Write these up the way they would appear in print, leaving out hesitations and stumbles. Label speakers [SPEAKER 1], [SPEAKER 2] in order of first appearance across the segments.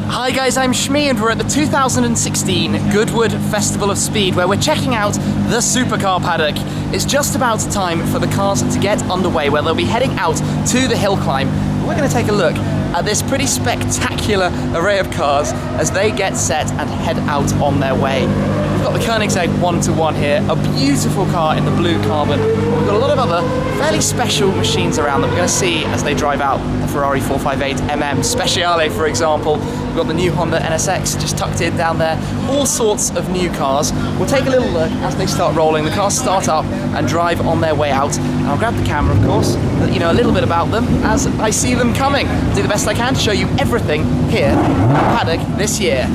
[SPEAKER 1] Hi guys, I'm Shmi and we're at the 2016 Goodwood Festival of Speed where we're checking out the Supercar Paddock. It's just about time for the cars to get underway where they'll be heading out to the hill climb. We're going to take a look at this pretty spectacular array of cars as they get set and head out on their way. We've got the Koenigsegg 1-1 here, a beautiful car in the blue carbon. We've got a lot of other fairly special machines around that we're going to see as they drive out. The Ferrari 458 MM Speciale, for example. We've got the new Honda NSX just tucked in down there. All sorts of new cars. We'll take a little look as they start rolling. The cars start up and drive on their way out. And I'll grab the camera, of course, let you know a little bit about them as I see them coming. I'll do the best I can to show you everything here at Paddock this year.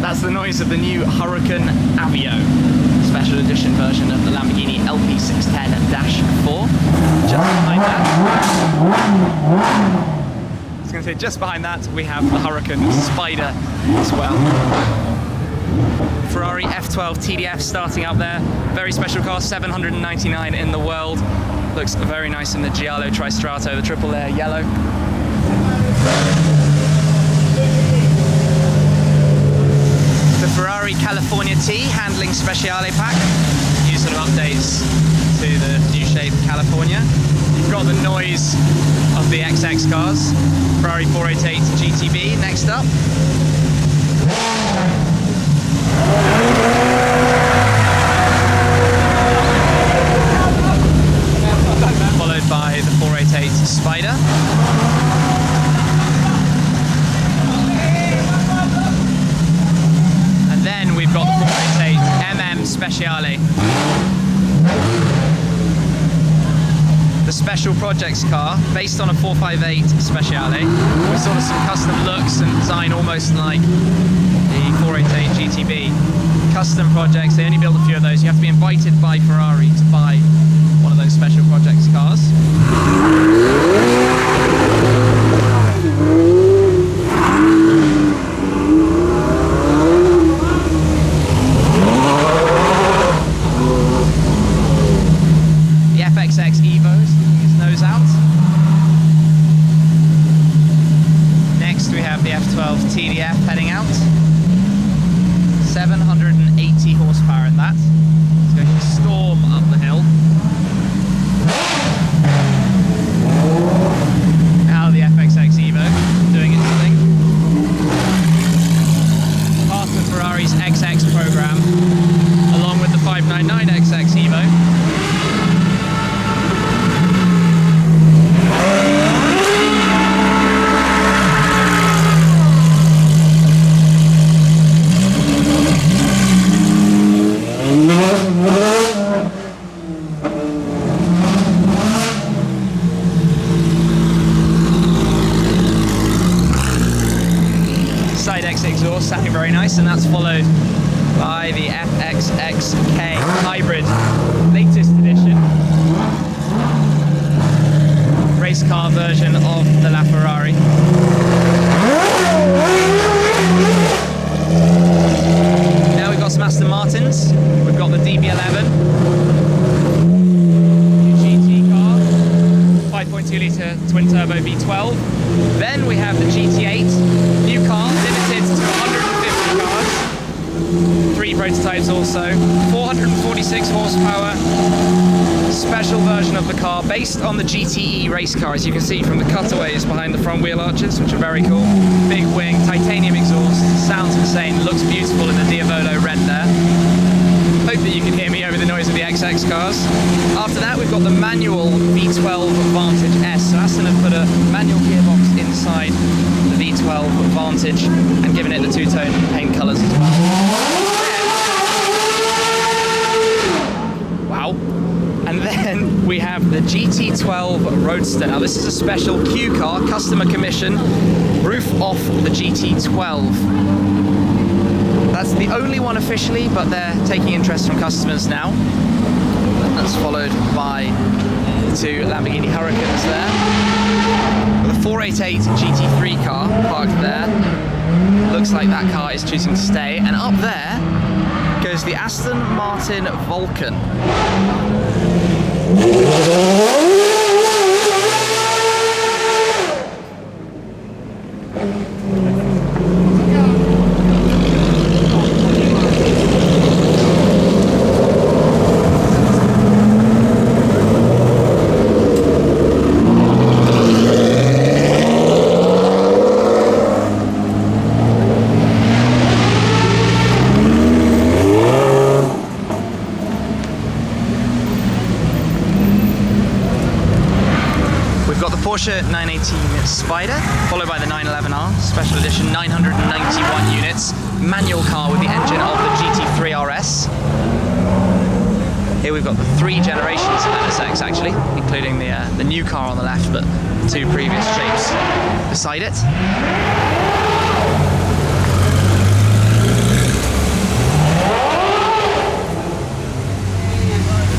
[SPEAKER 1] That's the noise of the new Huracan Aveo, special edition version of the Lamborghini LP610-4. Just behind that, I was going to say, just behind that we have the Huracan Spider as well. Ferrari F12tdf starting up there, very special car, 799 in the world. Looks very nice in the Giallo Tristrato, the triple layer yellow. The Ferrari California T handling Speciale pack, new sort of updates to the new shape California. You've got the noise of the FXX cars, Ferrari 488 GTB next up. Followed by the 488 Spider. Then we've got the 488 MM Speciale. The special projects car, based on a 458 Speciale, with sort of some custom looks and design almost like the 488 GTB. Custom projects, they only build a few of those. You have to be invited by Ferrari to buy one of those special projects cars. FXX Evo sticking his nose out. Next we have the F12tdf heading out. 780 horsepower in that. It's going to storm up the hill. Now the FXX Evo doing its thing. Part of Ferrari's XX program, along with the 599XX Evo. Side X exhaust sounding very nice, and that's followed by the FXXK Hybrid latest edition. Race car version of the LaFerrari. Now we've got some Aston Martins. We've got the DB11, new GT car, 5.2 litre twin turbo V12. Then we have the GT8, new car, limited to 150 cars. 3 prototypes also, 446 horsepower. Special version of the car based on the GTE race car, as you can see from the cutaways behind the front wheel arches, which are very cool. Big wing, titanium exhaust, sounds insane, looks beautiful in the Diavolo red there. Hope that you can hear me over the noise of the XX cars. After that we've got the manual V12 Vantage S, so Aston have put a manual gearbox inside the V12 Vantage and given it the two-tone paint colours as well. Wow. And then we have the GT12 Roadster. Now this is a special Q car, customer commission, roof off the GT12. That's the only one officially, but they're taking interest from customers now. That's followed by the 2 Lamborghini Huracans there. With a 488 GT3 car parked there. Looks like that car is choosing to stay. And up there goes the Aston Martin Vulcan. Porsche 918 Spider, followed by the 911R, special edition, 991 units, manual car with the engine of the GT3 RS. Here we've got the 3 generations of NSX actually, including the new car on the left, but 2 previous shapes beside it.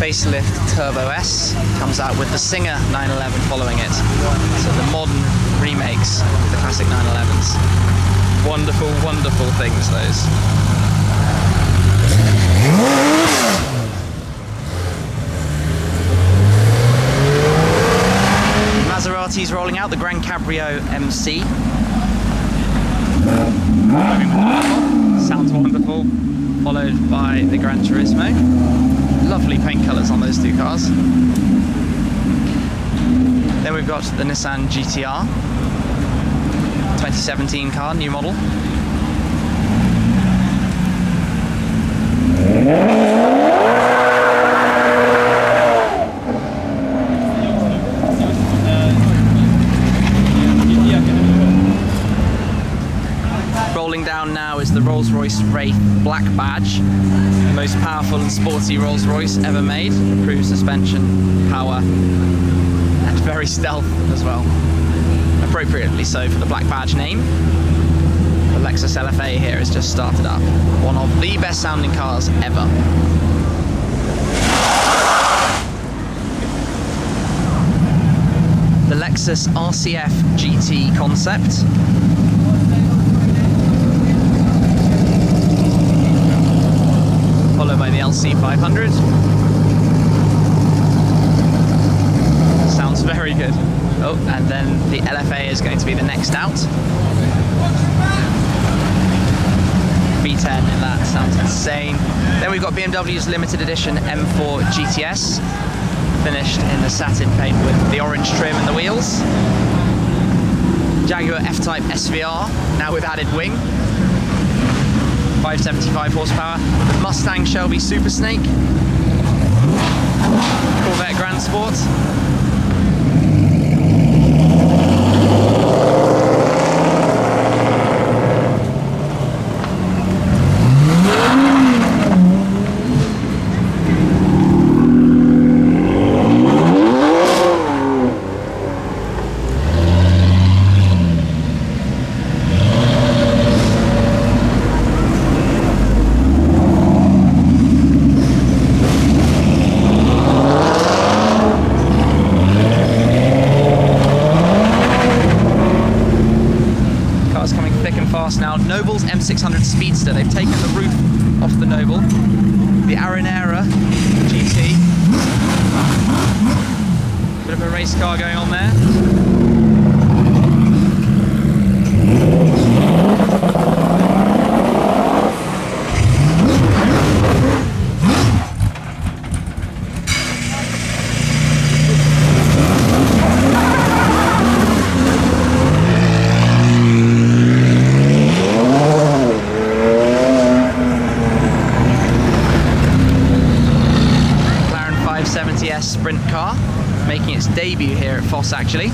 [SPEAKER 1] Facelift Turbo S comes out with the Singer 911 following it. So the modern remakes of the classic 911s. Wonderful, wonderful things, those. Maserati's rolling out the Gran Cabrio MC. Sounds wonderful. Followed by the Gran Turismo. Lovely paint colours on those 2 cars. Then we've got the Nissan Gtr, 2017 car, new model. Rolling down now is the Rolls-Royce Wraith Black Badge, the most powerful and sporty Rolls-Royce ever made. Improved suspension, power, and very stealth as well. Appropriately so for the Black Badge name. The Lexus LFA here has just started up. One of the best sounding cars ever. The Lexus RCF GT concept. Followed by the LC500. Sounds very good. Oh, and then the LFA is going to be the next out. V10 in that, sounds insane. Then we've got BMW's limited edition M4 GTS, finished in the satin paint with the orange trim and the wheels. Jaguar F-Type Svr, now with added wing. 575 horsepower. The Mustang Shelby Super Snake. Corvette Grand Sport. Now, Noble's M600 Speedster, they've taken the roof off the Noble. The Aranera GT. Bit of a race car going on there. Sprint car, making its debut here at Foss actually.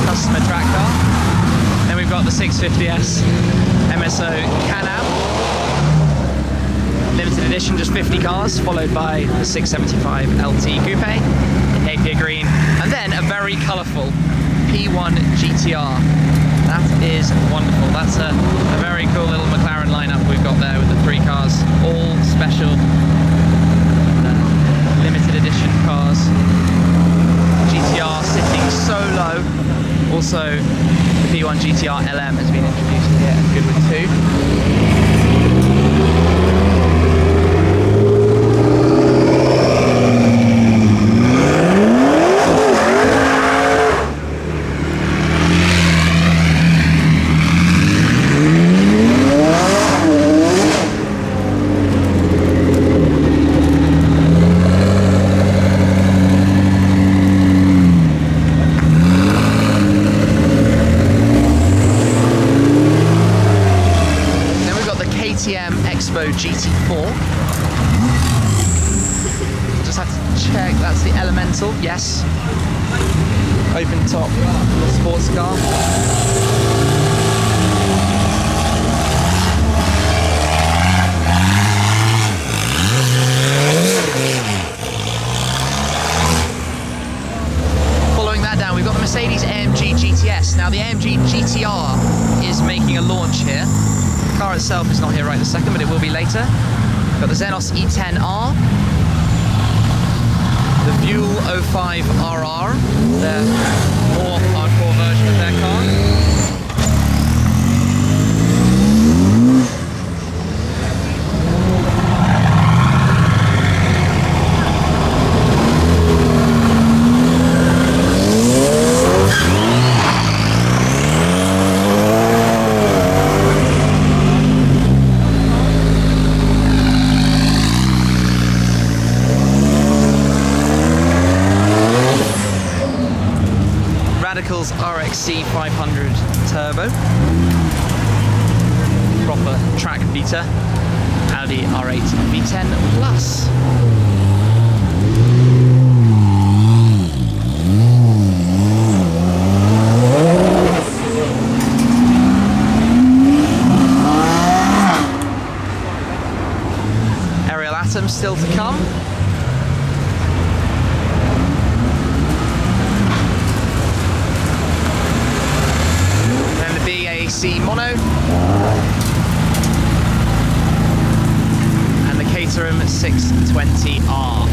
[SPEAKER 1] Customer track car. Then we've got the 650S MSO Can-Am. Limited edition, just 50 cars, followed by the 675 LT Coupe in Napier Green. And then a very colourful P1 GTR. That is wonderful. That's a very cool little McLaren lineup we've got there with the 3 cars, all special. Limited edition cars. GTR sitting so low. Also, the P1 GTR LM has been introduced here at Goodwood too. That's the Elemental, yes. Open top sports car. Following that down, we've got the Mercedes AMG GTS. Now the AMG GTR is making a launch here. The car itself is not here right this second, but it will be later. We've got the Xenos E10R. The Fuel 05RR, their more hardcore version of their car. RXC 500 Turbo, proper track beater, Audi R8 V10 Plus. Aerial Atom still to come. Mono and the Caterham 620R.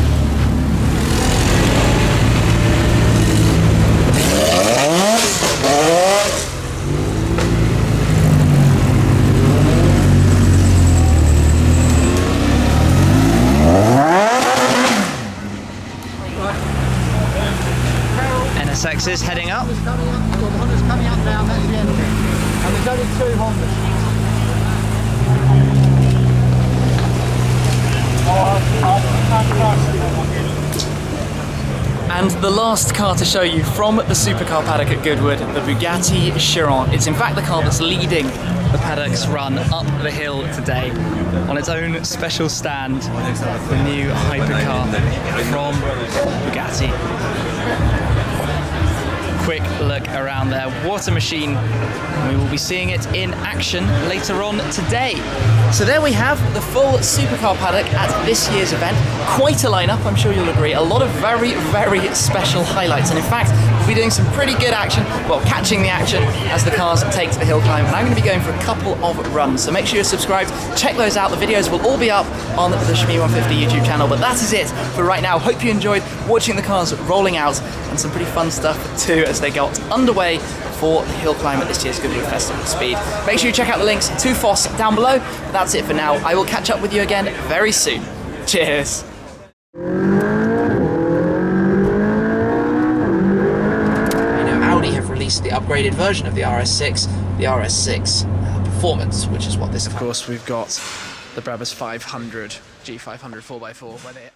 [SPEAKER 1] NSX is heading up.
[SPEAKER 2] Honda's coming up now, that's the end of it. And there's only 2 Hondas.
[SPEAKER 1] And the last car to show you from the Supercar Paddock at Goodwood, the Bugatti Chiron. It's in fact the car that's leading the Paddock's run up the hill today on its own special stand, the new hypercar from Bugatti. Quick look around there, what a machine. We will be seeing it in action later on today. So there we have the full Supercar Paddock at this year's event. Quite a lineup, I'm sure you'll agree. A lot of very, very special highlights. And in fact, we'll be doing some pretty good action, well, catching the action as the cars take to the hill climb. And I'm going to be going for a couple of runs. So make sure you're subscribed, check those out. The videos will all be up on the Shmee150 YouTube channel. But that is it for right now. Hope you enjoyed watching the cars rolling out and some pretty fun stuff too as they got underway for the hill climb at this year's Goodwood Festival of Speed. Make sure you check out the links to FOSS down below. But that's it for now. I will catch up with you again very soon. Cheers. Audi have released the upgraded version of the RS6, the RS6 Performance, which is what this. Of course, we've got the Brabus 500 G500 4x4 where they